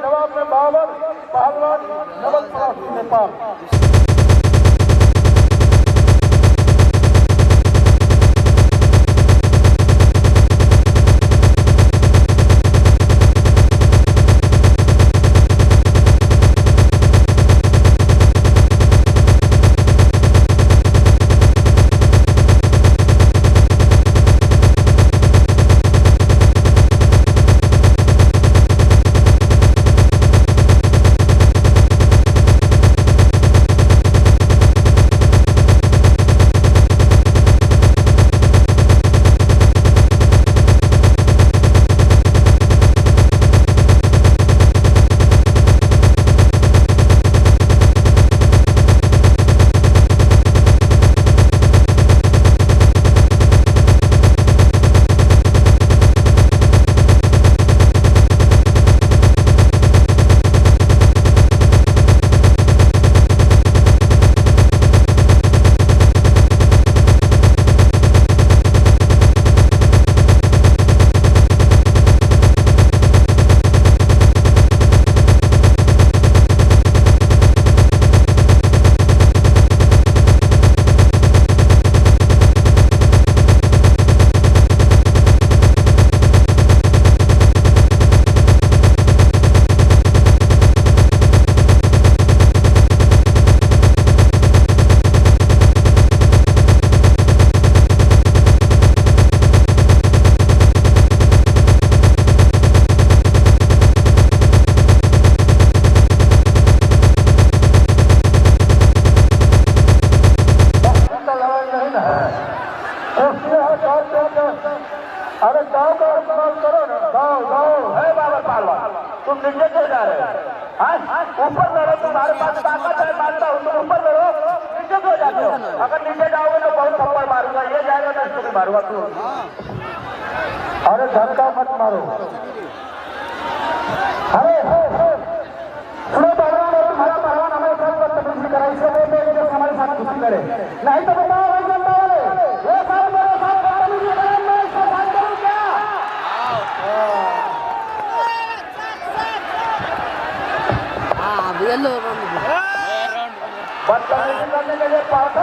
जवाब में बाबर पहलवान नवल परासी नेपाल। अरे गाँव का इस्तेमाल करो ना, गाँव है बाबर पहलवान। तुम नीचे क्यों जा रहे हो? ऊपर लड़ो, तुम्हारे पास ताकत है, मानता हूँ, तुम ऊपर लड़ो, नीचे क्यों जाते हो? अगर नीचे जाओगे तो बहुत थप्पड़ मारूंगा, ये जाएगा तो इसको भी मारूंगा तू। अरे धक्का मत मारो। अरे सुनो पहलवान, तुम्हारा पहलवान हमारे साथ बदतमीजी करा, इसलिए वो मेरे जैसे हमारे साथ कुछ करे, नहीं तो बताओ भाई जनता वाले, ये सारे मेरे साथ बदतमीजी करे, मैं इसको साथ करूँ क्या? बदतमीजी करने के लिए पास